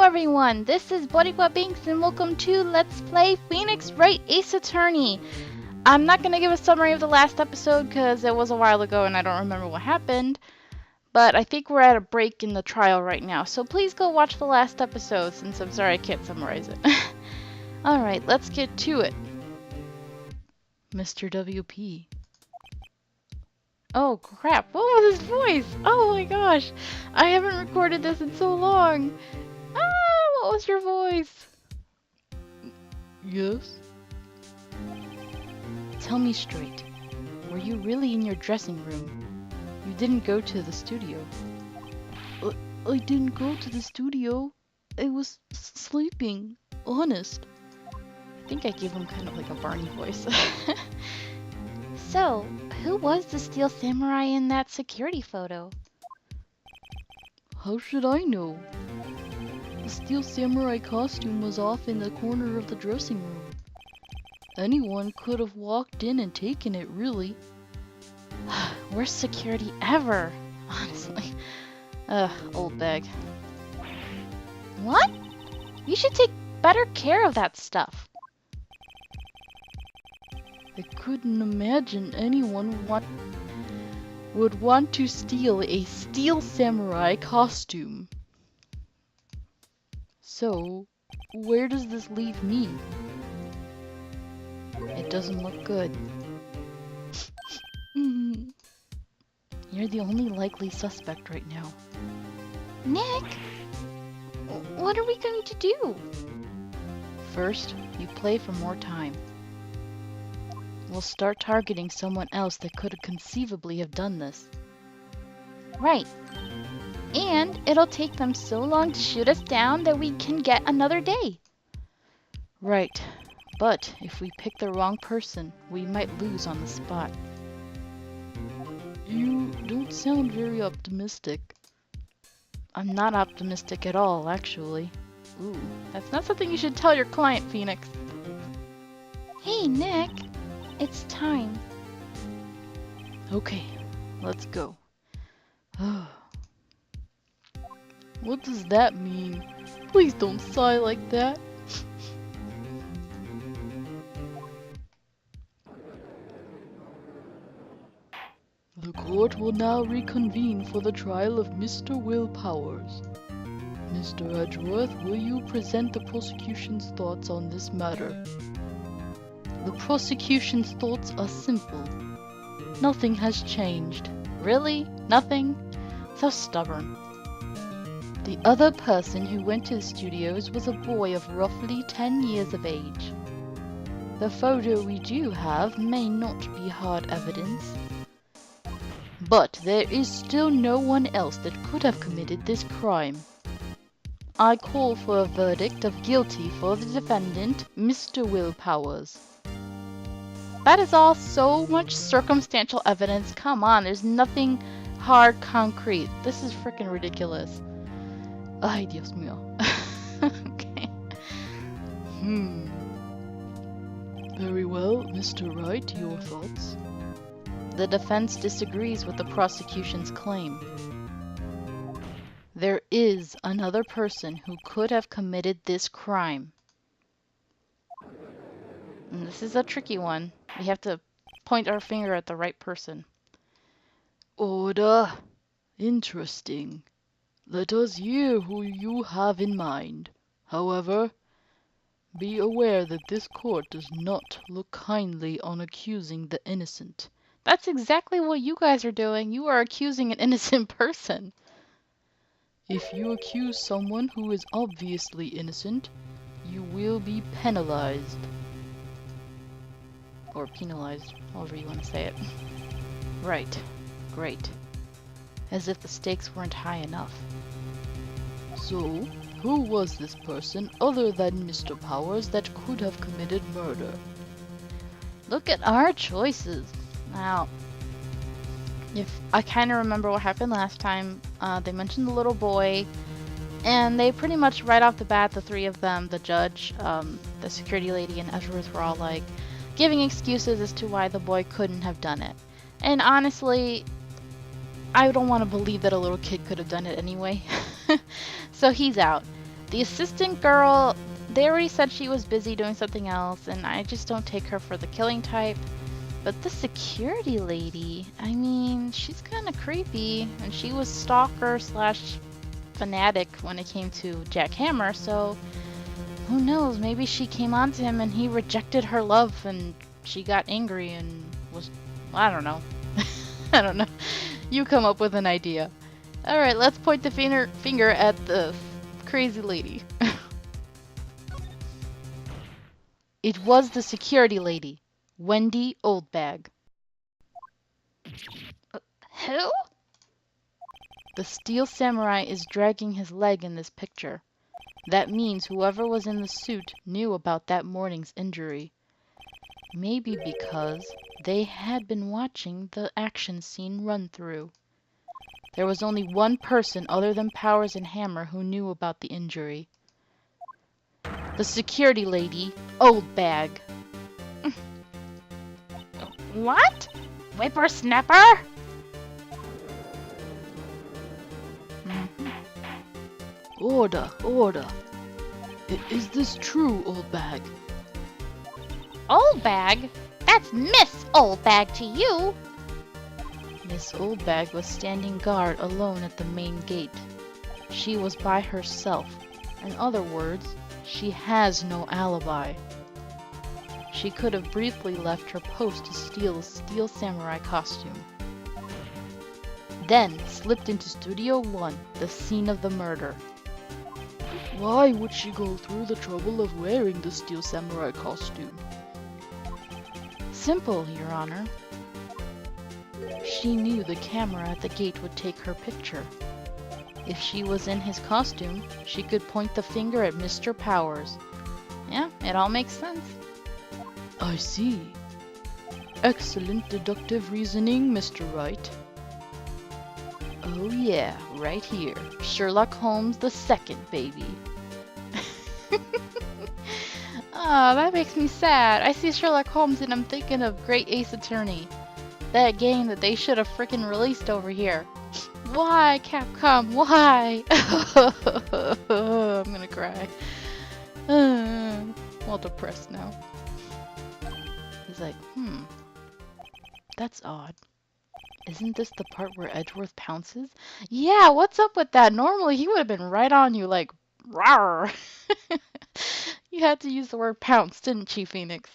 everyone, this is Boricua Binks and welcome to Let's Play Phoenix Wright Ace Attorney. I'm not going to give a summary of the last episode because it was a while ago and I don't remember what happened. But I think we're at a break in the trial right now, so please go watch the last episode since I'm sorry I can't summarize it. Alright, let's get to it. Mr. WP. Oh crap, what was his voice? Oh my gosh, I haven't recorded this in so long. What was your voice? Yes? Tell me straight, were you really in your dressing room? You didn't go to the studio. I didn't go to the studio. I was sleeping, honest. I think I gave him kind of like a Barney voice. So, who was the Steel Samurai in that security photo? How should I know? The Steel Samurai costume was off in the corner of the dressing room. Anyone could have walked in and taken it, really. Worst security ever, honestly. Old bag. What? You should take better care of that stuff. I couldn't imagine anyone would want to steal a Steel Samurai costume. So, where does this leave me? It doesn't look good. You're the only likely suspect right now. Nick! What are we going to do? First, you play for more time. We'll start targeting someone else that could conceivably have done this. Right. And it'll take them so long to shoot us down that we can get another day. Right. But if we pick the wrong person, we might lose on the spot. You don't sound very optimistic. I'm not optimistic at all, actually. Ooh, that's not something you should tell your client, Phoenix. Hey, Nick. It's time. Okay, let's go. What does that mean? Please don't sigh like that. The court will now reconvene for the trial of Mr. Will Powers. Mr. Edgeworth, will you present the prosecution's thoughts on this matter? The prosecution's thoughts are simple. Nothing has changed. Really? Nothing? So stubborn. The other person who went to the studios was a boy of roughly 10 years of age. The photo we do have may not be hard evidence, but there is still no one else that could have committed this crime. I call for a verdict of guilty for the defendant, Mr. Will Powers. That is all so much circumstantial evidence. Come on, there's nothing hard concrete. This is freaking ridiculous. Ay, Dios mío. Okay. Very well, Mr. Wright, your thoughts? The defense disagrees with the prosecution's claim. There is another person who could have committed this crime. And this is a tricky one. We have to point our finger at the right person. Order. Interesting. Let us hear who you have in mind. However, be aware that this court does not look kindly on accusing the innocent. That's exactly what you guys are doing. You are accusing an innocent person. If you accuse someone who is obviously innocent, you will be penalized. Or penalized, however you want to say it. Right. Great. As if the stakes weren't high enough. So, who was this person other than Mr. Powers that could have committed murder? Look at our choices. Now, if I kind of remember what happened last time, they mentioned the little boy, and they pretty much right off the bat, the three of them, the judge, the security lady, and Edgeworth were all like, giving excuses as to why the boy couldn't have done it. And honestly, I don't want to believe that a little kid could have done it anyway. So he's out. The assistant girl, they already said she was busy doing something else, and I just don't take her for the killing type. But the security lady, I mean, she's kind of creepy, and she was stalker slash fanatic when it came to Jack Hammer, so who knows, maybe she came on to him and he rejected her love and she got angry and was, I don't know. I don't know. You come up with an idea. Alright, let's point the finger at the crazy lady. It was the security lady. Wendy Oldbag. Who? The Steel Samurai is dragging his leg in this picture. That means whoever was in the suit knew about that morning's injury. Maybe because they had been watching the action scene run through. There was only one person other than Powers and Hammer who knew about the injury. The security lady, Oldbag. What? Whippersnapper? Order, order. Is this true, Oldbag? Oldbag? That's Miss Oldbag to you. Miss Oldbag was standing guard alone at the main gate. She was by herself. In other words, she has no alibi. She could have briefly left her post to steal a Steel Samurai costume. Then slipped into Studio 1, the scene of the murder. Why would she go through the trouble of wearing the Steel Samurai costume? Simple, Your Honor. She knew the camera at the gate would take her picture. If she was in his costume, she could point the finger at Mr. Powers. Yeah, it all makes sense. I see. Excellent deductive reasoning, Mr. Wright. Oh yeah, right here. Sherlock Holmes the second, baby. Ah, that makes me sad. I see Sherlock Holmes and I'm thinking of Great Ace Attorney. That game that they should have freaking released over here. Why, Capcom? Why? I'm gonna cry. All depressed now. He's like, that's odd. Isn't this the part where Edgeworth pounces? Yeah, what's up with that? Normally he would have been right on you like, rawr. You had to use the word pounce, didn't you, Phoenix?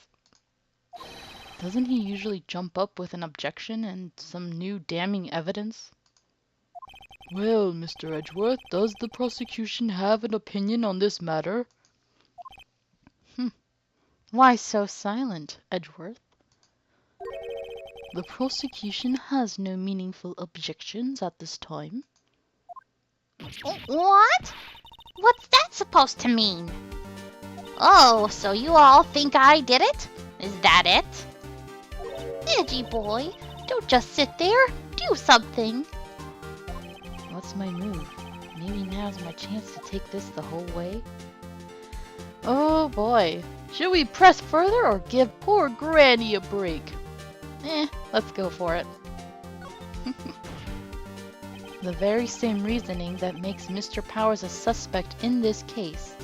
Doesn't he usually jump up with an objection and some new damning evidence? Well, Mr. Edgeworth, does the prosecution have an opinion on this matter? Why so silent, Edgeworth? The prosecution has no meaningful objections at this time. What? What's that supposed to mean? Oh, so you all think I did it? Is that it? Edgy boy, don't just sit there. Do something. What's my move? Maybe now's my chance to take this the whole way? Oh boy. Should we press further or give poor Granny a break? Let's go for it. The very same reasoning that makes Mr. Powers a suspect in this case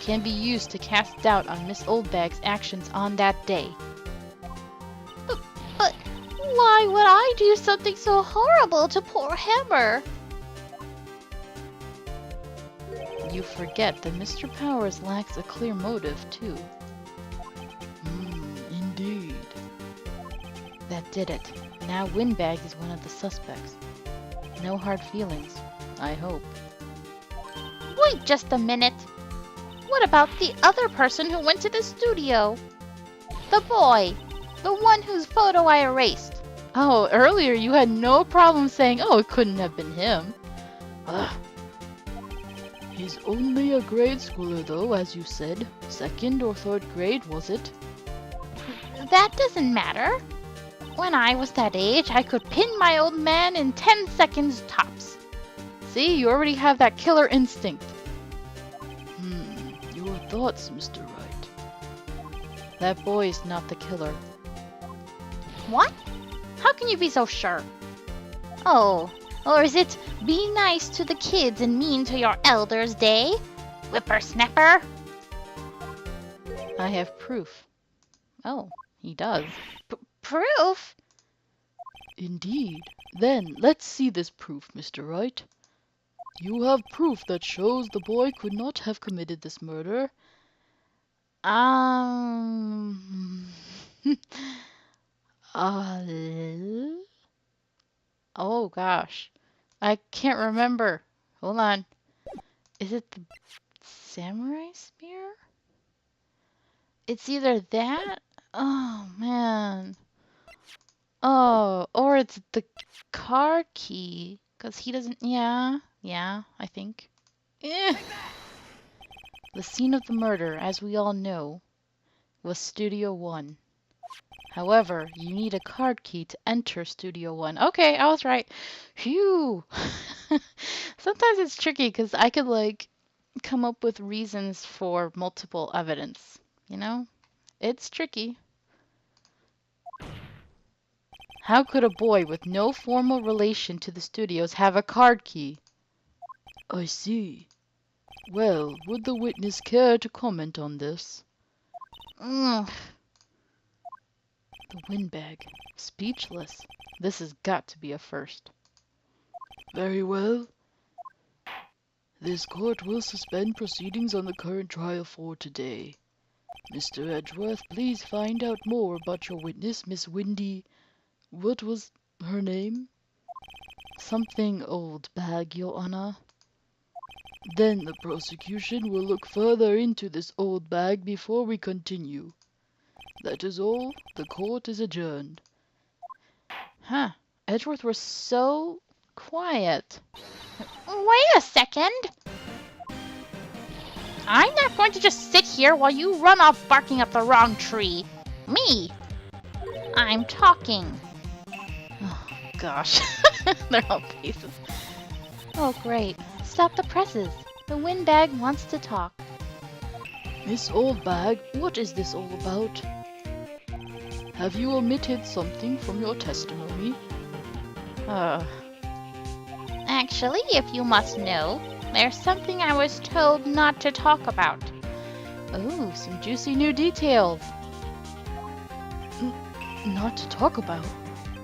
can be used to cast doubt on Miss Oldbag's actions on that day. But why would I do something so horrible to poor Hammer? You forget that Mr. Powers lacks a clear motive, too. Indeed. That did it. Now Windbag is one of the suspects. No hard feelings, I hope. Wait just a minute. What about the other person who went to the studio? The boy. The one whose photo I erased. Oh, earlier you had no problem saying, oh, it couldn't have been him. Ugh. He's only a grade schooler though, as you said. Second or third grade, was it? That doesn't matter. When I was that age, I could pin my old man in 10 seconds tops. See, you already have that killer instinct. Your thoughts, Mr. Wright. That boy is not the killer. What? How can you be so sure? Oh, or is it be nice to the kids and mean to your elders day? whippersnapper. I have proof. Oh, he does. Proof? Indeed. Then, let's see this proof, Mr. Wright. You have proof that shows the boy could not have committed this murder. Um. Oh gosh. I can't remember. Hold on. Is it the samurai spear? It's either that. Oh man. Oh, or it's the card key. Because he doesn't. Yeah. Yeah, I think. Eh. The scene of the murder, as we all know, was Studio 1. However, you need a card key to enter Studio 1. Okay, I was right. Phew! Sometimes it's tricky because I could, like, come up with reasons for multiple evidence. You know? It's tricky. How could a boy with no formal relation to the studios have a card key? I see. Well, would the witness care to comment on this? The windbag. Speechless. This has got to be a first. Very well. This court will suspend proceedings on the current trial for today. Mr. Edgeworth, please find out more about your witness, Miss Windy. What was her name? Something old bag, Your Honor. Then the prosecution will look further into this old bag before we continue. That is all. The court is adjourned. Huh. Edgeworth was so quiet. Wait a second. I'm not going to just sit here while you run off barking up the wrong tree. Me. I'm talking. Oh, gosh. They're all faces. Oh, great. Stop the presses. The windbag wants to talk. Miss Oldbag, what is this all about? Have you omitted something from your testimony? Actually, if you must know, there's something I was told not to talk about. Oh, some juicy new details. Not to talk about?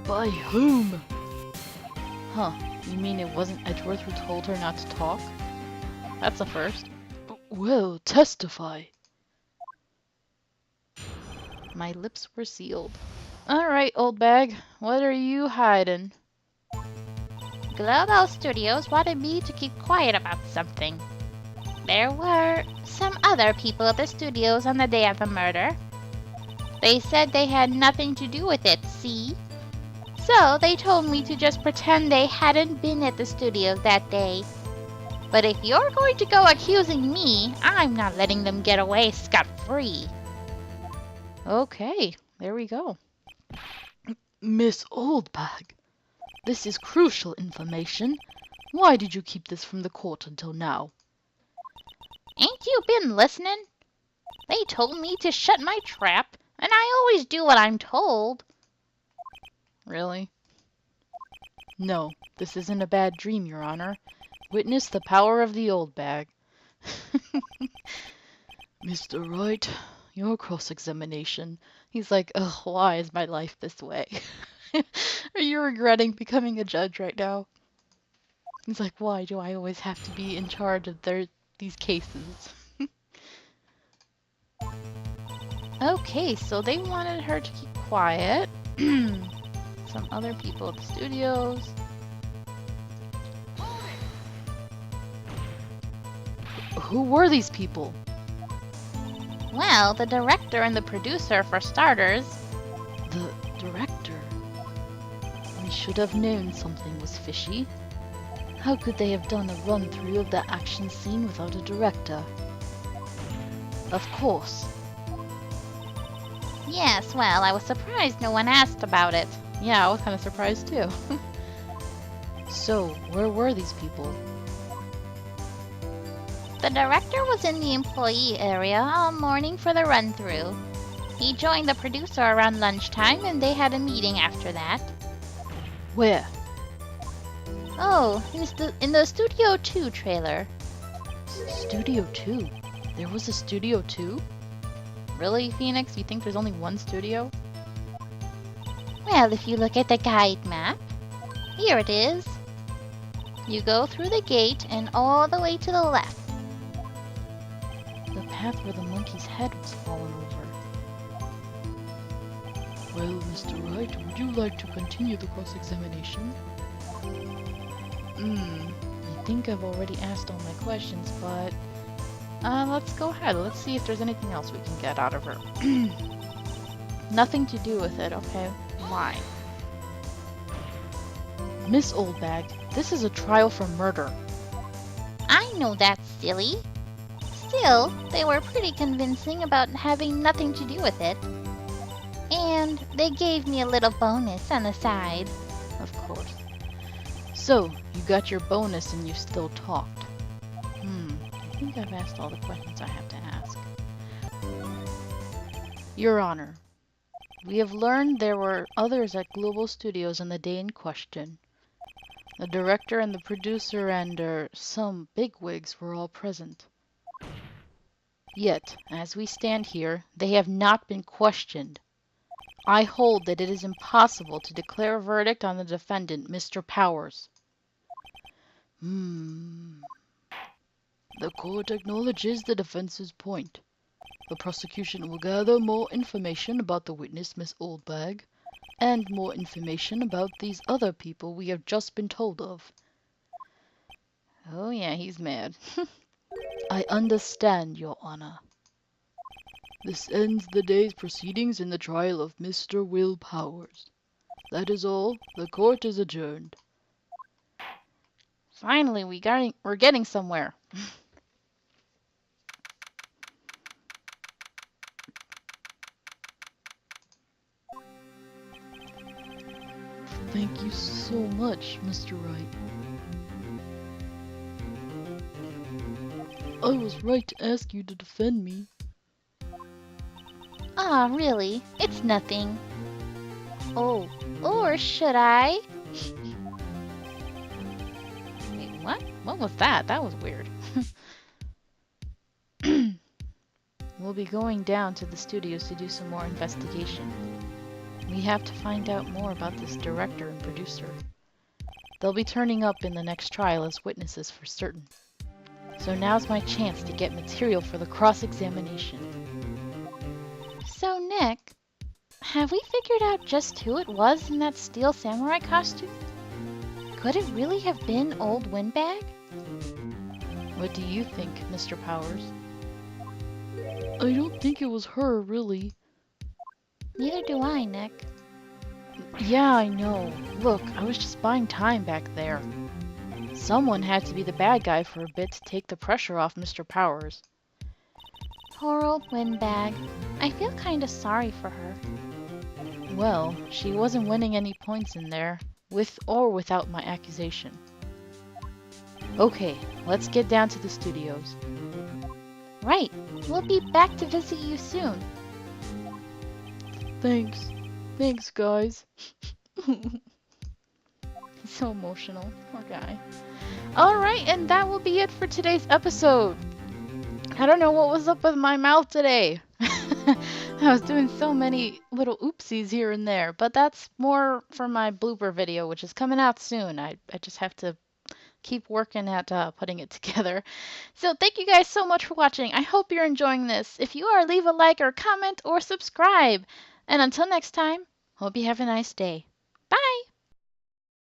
By whom? Huh. You mean it wasn't Edgeworth who told her not to talk? That's a first. Well, testify. My lips were sealed. Alright, old bag. What are you hiding? Global Studios wanted me to keep quiet about something. There were some other people at the studios on the day of the murder. They said they had nothing to do with it, see? So they told me to just pretend they hadn't been at the studios that day. But if you're going to go accusing me, I'm not letting them get away scot-free. Okay, there we go. Miss Oldbag, this is crucial information. Why did you keep this from the court until now? Ain't you been listening? They told me to shut my trap, and I always do what I'm told. Really? No, this isn't a bad dream, Your Honor. Witness the power of the old bag. Mr. Wright, your cross-examination. He's like, ugh, why is my life this way? Are you regretting becoming a judge right now? He's like, why do I always have to be in charge of these cases? Okay, so they wanted her to keep quiet. Some other people at the studios. Who were these people? Well, the director and the producer, for starters. The director? We should have known something was fishy. How could they have done a run-through of the action scene without a director? Of course. Yes, well, I was surprised no one asked about it. Yeah, I was kind of surprised too. So, where were these people? The director was in the employee area all morning for the run-through. He joined the producer around lunchtime and they had a meeting after that. Where? Oh, in the Studio 2 trailer. Studio 2? There was a Studio 2? Really, Phoenix? You think there's only one studio? Well, if you look at the guide map, here it is. You go through the gate and all the way to the left. The path where the monkey's head was fallen over. Well, Mr. Wright, would you like to continue the cross-examination? I think I've already asked all my questions, but let's go ahead. Let's see if there's anything else we can get out of her. Nothing to do with it, okay? Why? Miss Oldbag, this is a trial for murder. I know that's silly. Still, they were pretty convincing about having nothing to do with it. And they gave me a little bonus on the side. Of course. So, you got your bonus and you still talked. I think I've asked all the questions I have to ask. Your Honor, we have learned there were others at Global Studios on the day in question. The director and the producer and some bigwigs were all present. Yet, as we stand here, they have not been questioned. I hold that it is impossible to declare a verdict on the defendant, Mr. Powers. The court acknowledges the defense's point. The prosecution will gather more information about the witness, Miss Oldbag, and more information about these other people we have just been told of. Oh yeah, he's mad. I understand, Your Honor. This ends the day's proceedings in the trial of Mr. Will Powers. That is all. The court is adjourned. Finally, we're getting somewhere. Thank you so much, Mr. Wright. I was right to ask you to defend me. Ah, really? It's nothing. Oh, or should I? Wait, what? What was that? That was weird. We'll be going down to the studios to do some more investigation. We have to find out more about this director and producer. They'll be turning up in the next trial as witnesses for certain. So now's my chance to get material for the cross-examination. So, Nick, have we figured out just who it was in that steel samurai costume? Could it really have been Old Windbag? What do you think, Mr. Powers? I don't think it was her, really. Neither do I, Nick. Yeah, I know. Look, I was just buying time back there. Someone had to be the bad guy for a bit to take the pressure off Mr. Powers. Poor Old Windbag. I feel kinda sorry for her. Well, she wasn't winning any points in there, with or without my accusation. Okay, let's get down to the studios. Right. We'll be back to visit you soon. Thanks. Thanks, guys. He's so emotional. Poor guy. Alright, and that will be it for today's episode. I don't know what was up with my mouth today. I was doing so many little oopsies here and there, but that's more for my blooper video, which is coming out soon. I just have to keep working at putting it together. So thank you guys so much for watching. I hope you're enjoying this. If you are, leave a like or comment or subscribe. And until next time, hope you have a nice day.